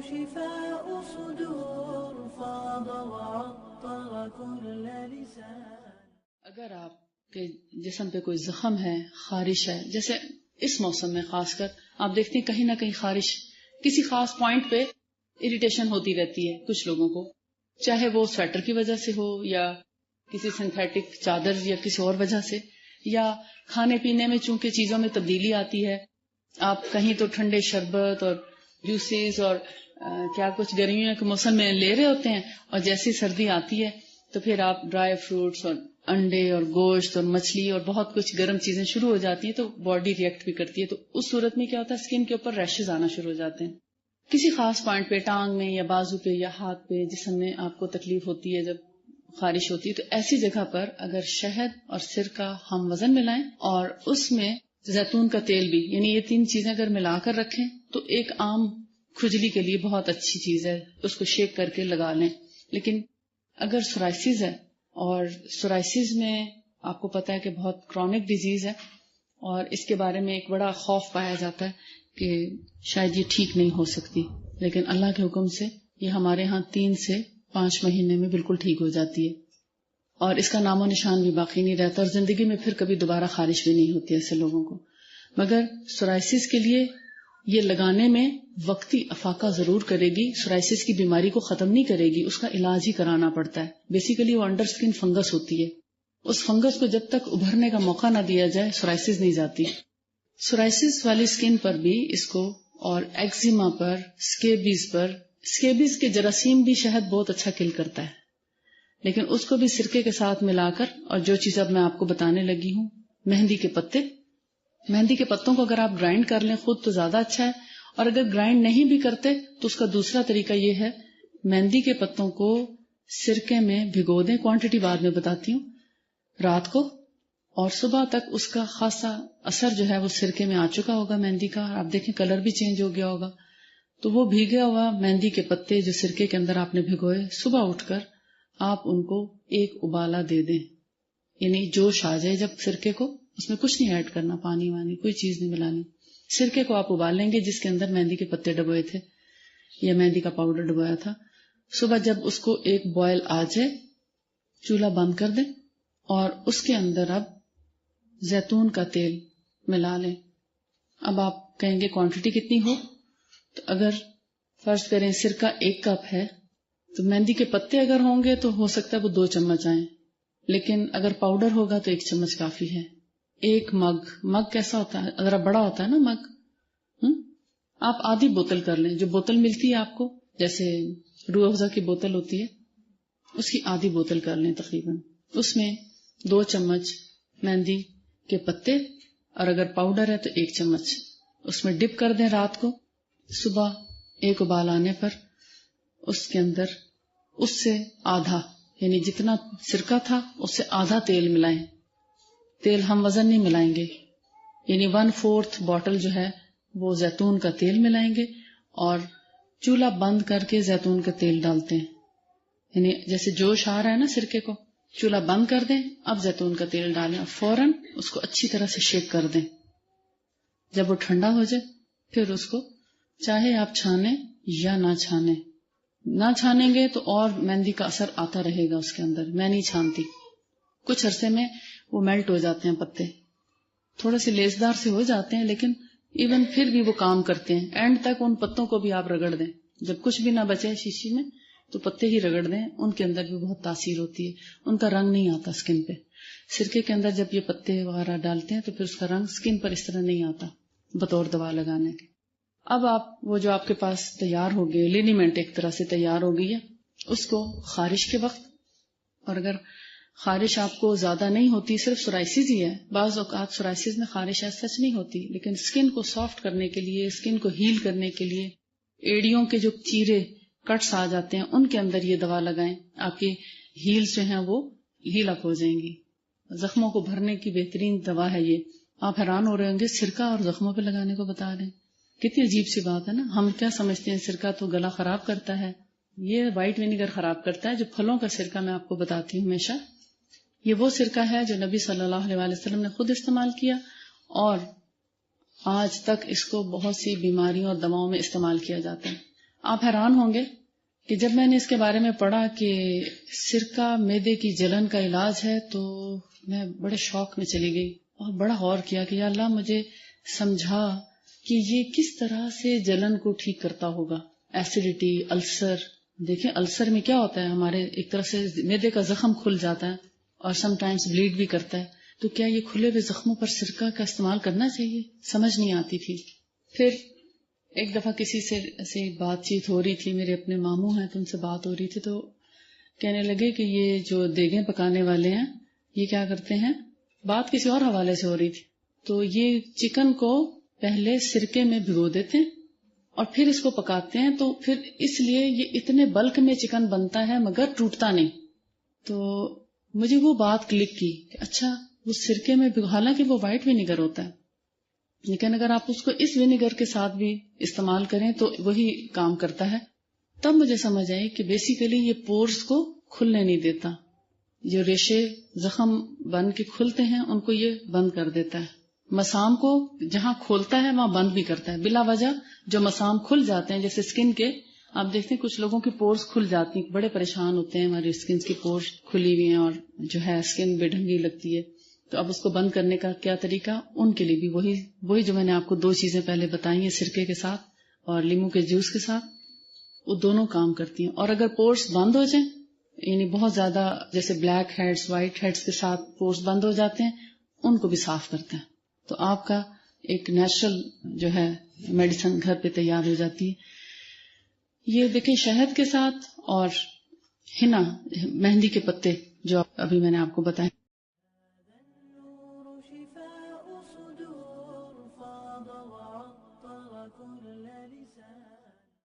شفاء صدور فاض وعطر كل لسان. اگر آپ کے جسم پہ کوئی زخم ہے، خارش ہے، جیسے اس موسم میں خاص کر آپ دیکھتے ہیں کہیں نہ کہیں خارش، کسی خاص پوائنٹ پہ اریٹیشن ہوتی رہتی ہے کچھ لوگوں کو، چاہے وہ سویٹر کی وجہ سے ہو یا کسی سنتھیٹک چادر یا کسی اور وجہ سے، یا کھانے پینے میں چونکہ چیزوں میں تبدیلی آتی ہے، آپ کہیں تو ٹھنڈے شربت اور جوسز اور کیا کچھ گرمیوں کے موسم میں لے رہے ہوتے ہیں، اور جیسی سردی آتی ہے تو پھر آپ ڈرائی فروٹس اور انڈے اور گوشت اور مچھلی اور بہت کچھ گرم چیزیں شروع ہو جاتی ہیں تو باڈی ریئیکٹ بھی کرتی ہے، تو اس صورت میں کیا ہوتا ہے اسکن کے اوپر ریشز آنا شروع ہو جاتے ہیں کسی خاص پوائنٹ پہ، ٹانگ میں یا بازو پہ یا ہاتھ پہ، جسم میں آپ کو تکلیف ہوتی ہے جب خارش ہوتی ہے، تو ایسی جگہ پر اگر شہد اور سرکہ ہم وزن ملائیں اور اس میں زیتون کا تیل بھی، یعنی یہ تین چیزیں اگر ملا کر رکھیں تو ایک عام کھجلی کے لیے بہت اچھی چیز ہے، اس کو شیک کر کے لگا لیں. لیکن اگر سورائسس ہے، اور سورائسس میں آپ کو پتا ہے کہ بہت کرونک ڈیزیز ہے اور اس کے بارے میں ایک بڑا خوف پایا جاتا ہے کہ شاید یہ ٹھیک نہیں ہو سکتی، لیکن اللہ کے حکم سے یہ ہمارے ہاں 3 سے 5 مہینے میں بالکل ٹھیک ہو جاتی ہے اور اس کا نام و نشان بھی باقی نہیں رہتا اور زندگی میں پھر کبھی دوبارہ خارش بھی نہیں ہوتی ایسے لوگوں کو. مگر سورائسس کے لیے یہ لگانے میں وقتی افاقہ ضرور کرے گی، سورائسس کی بیماری کو ختم نہیں کرے گی، اس کا علاج ہی کرانا پڑتا ہے. بیسیکلی وہ انڈر اسکن فنگس ہوتی ہے، اس فنگس کو جب تک ابھرنے کا موقع نہ دیا جائے سورائسس نہیں جاتی. سورائسس والی اسکن پر بھی اس کو، اور ایکزیما پر، سکیبیز پر، سکیبیز کے جراثیم بھی شہد بہت اچھا کل کرتا ہے، لیکن اس کو بھی سرکے کے ساتھ ملا کر، اور جو چیز اب میں آپ کو بتانے لگی ہوں، مہندی کے پتے، مہندی کے پتوں کو اگر آپ گرائنڈ کر لیں خود تو زیادہ اچھا ہے، اور اگر گرائنڈ نہیں بھی کرتے تو اس کا دوسرا طریقہ یہ ہے، مہندی کے پتوں کو سرکے میں بھگو دیں، کوانٹٹی بعد میں بتاتی ہوں، رات کو، اور صبح تک اس کا خاصا اثر جو ہے وہ سرکے میں آ چکا ہوگا مہندی کا، آپ دیکھیں کلر بھی چینج ہو گیا ہوگا. تو وہ بھیگا ہوا مہندی کے پتے جو سرکے کے اندر آپ نے بھگوئے، صبح اٹھ کر آپ ان کو ایک ابالا دے دیں، یعنی جوش آ جائے جب سرکے کو، اس میں کچھ نہیں ایڈ کرنا، پانی وانی کوئی چیز نہیں ملانی، سرکے کو آپ ابال لیں گے جس کے اندر مہندی کے پتے ڈبوئے تھے یا مہندی کا پاؤڈر ڈبویا تھا. صبح جب اس کو ایک بوائل آ جائے چولہا بند کر دیں اور اس کے اندر اب زیتون کا تیل ملا لیں. اب آپ کہیں گے کوانٹٹی کتنی ہو، تو اگر فرض کریں سرکہ 1 کپ ہے تو مہندی کے پتے اگر ہوں گے تو ہو سکتا ہے وہ 2 چمچ آئیں، لیکن اگر پاؤڈر ہوگا تو 1 چمچ کافی ہے. 1 مگ کیسا ہوتا ہے، ذرا بڑا ہوتا ہے نا مگ، آپ آدھی بوتل کر لیں، جو بوتل ملتی ہے آپ کو جیسے روح افزا کی بوتل ہوتی ہے اس کی آدھی بوتل کر لیں تقریباً، اس میں 2 چمچ مہندی کے پتے، اور اگر پاؤڈر ہے تو 1 چمچ اس میں ڈپ کر دیں رات کو. صبح ایک ابال آنے پر اس کے اندر اس سے آدھا، یعنی جتنا سرکہ تھا اس سے آدھا تیل ملائیں، تیل ہم وزن نہیں ملائیں گے، یعنی 1/4 بوتل جو ہے وہ زیتون کا تیل ملائیں گے، اور چولہا بند کر کے زیتون کا تیل ڈالتے ہیں، یعنی جیسے جوش آ رہا ہے نا سرکے کو، چولہا بند کر دیں، اب زیتون کا تیل ڈالیں اور فوراً اس کو اچھی طرح سے شیک کر دیں. جب وہ ٹھنڈا ہو جائے پھر اس کو چاہے آپ چھانیں یا نہ چھانیں، نہ چھانیں گے تو اور مہندی کا اثر آتا رہے گا اس کے اندر. میں نہیں چھانتی، کچھ عرصے میں وہ میلٹ ہو جاتے ہیں پتے، تھوڑے سے لیسدار سے ہو جاتے ہیں لیکن ایون پھر بھی وہ کام کرتے ہیں. اینڈ تک ان پتوں کو بھی آپ رگڑ دیں، جب کچھ بھی نہ بچے شیشی میں تو پتے ہی رگڑ دیں، ان کے اندر بھی بہت تاثیر ہوتی ہے، ان کا رنگ نہیں آتا اسکن پہ. سرکے کے اندر جب یہ پتے وغیرہ ڈالتے ہیں تو پھر اس کا رنگ اسکن پر اس طرح نہیں آتا بطور دوا لگانے کے. اب آپ وہ جو آپ کے پاس تیار ہو گئے، لینیمنٹ ایک طرح سے تیار ہو گئی ہے، اس کو خارش کے وقت، اور اگر خارش آپ کو زیادہ نہیں ہوتی، صرف سورائسس ہی ہے، بعض اوقات سورائسس میں خارش سچ نہیں ہوتی، لیکن اسکن کو سافٹ کرنے کے لیے، اسکن کو ہیل کرنے کے لیے، ایڑیوں کے جو چیرے کٹس آ جاتے ہیں ان کے اندر یہ دوا لگائیں، آپ کی ہیلز جو ہیں وہ ہیل اپ ہو جائیں گی. زخموں کو بھرنے کی بہترین دوا ہے یہ. آپ حیران ہو رہے ہوں گے سرکہ اور زخموں پہ لگانے کو بتا رہے ہیں، کتنی عجیب سی بات ہے نا. ہم کیا سمجھتے ہیں سرکہ تو گلا خراب کرتا ہے، یہ وائٹ ونیگر خراب کرتا ہے. جو پھلوں کا سرکہ میں آپ کو بتاتی ہوں ہمیشہ، یہ وہ سرکہ ہے جو نبی صلی اللہ علیہ وسلم نے خود استعمال کیا، اور آج تک اس کو بہت سی بیماریوں اور دواؤں میں استعمال کیا جاتا ہے. آپ حیران ہوں گے کہ جب میں نے اس کے بارے میں پڑھا کہ سرکہ معدے کی جلن کا علاج ہے تو میں بڑے شوق میں چلی گئی اور بڑا غور کیا کہ یا اللہ مجھے سمجھا کہ یہ کس طرح سے جلن کو ٹھیک کرتا ہوگا. ایسیڈیٹی، السر. دیکھیں السر میں کیا ہوتا ہے، ہمارے ایک طرح سے معدے کا زخم کھل جاتا ہے اور سم ٹائمز بلیڈ بھی کرتا ہے. تو کیا یہ کھلے ہوئے زخموں پر سرکہ کا استعمال کرنا چاہیے؟ سمجھ نہیں آتی تھی. پھر ایک دفعہ کسی سے بات چیت ہو رہی تھی، میرے اپنے ماموں ہیں تو ان سے بات ہو رہی تھی، تو کہنے لگے کہ یہ جو دیگیں پکانے والے ہیں یہ کیا کرتے ہیں، بات کسی اور حوالے سے ہو رہی تھی، تو یہ چکن کو پہلے سرکے میں بھگو دیتے ہیں اور پھر اس کو پکاتے ہیں، تو پھر اس لیے یہ اتنے بلک میں چکن بنتا ہے مگر ٹوٹتا نہیں. تو مجھے وہ بات کلک کی کہ اچھا وہ سرکے میں حالانکہ وہ وائٹ ونیگر ہوتا ہے، لیکن اگر آپ اس کو اس ونیگر کے ساتھ بھی استعمال کریں تو وہی کام کرتا ہے. تب مجھے سمجھ آئی کہ بیسیکلی یہ پورز کو کھلنے نہیں دیتا، جو ریشے زخم بن کے کھلتے ہیں ان کو یہ بند کر دیتا ہے. مسام کو جہاں کھولتا ہے وہاں بند بھی کرتا ہے. بلا وجہ جو مسام کھل جاتے ہیں جیسے اسکن کے، آپ دیکھتے ہیں کچھ لوگوں کی پورز کھل جاتی ہیں، بڑے پریشان ہوتے ہیں ہماری اسکن کی پورز کھلی ہوئی ہیں اور جو ہے اسکن بے ڈھنگی لگتی ہے. تو اب اس کو بند کرنے کا کیا طریقہ، ان کے لیے بھی وہی جو میں نے آپ کو 2 چیزیں پہلے بتائی ہیں، سرکے کے ساتھ اور لیمو کے جوس کے ساتھ، وہ دونوں کام کرتی ہیں. اور اگر پورس بند ہو جائیں، یعنی بہت زیادہ جیسے بلیک ہیڈز وائٹ ہیڈز کے ساتھ پورس بند ہو جاتے ہیں، ان کو بھی صاف کرتے ہیں. تو آپ کا ایک نیچرل جو ہے میڈیسن گھر پہ تیار ہو جاتی ہے. یہ دیکھیں شہد کے ساتھ اور ہنا مہندی کے پتے جو ابھی میں نے آپ کو بتائے. النور شفاء صدور فاض وعطر كل لسان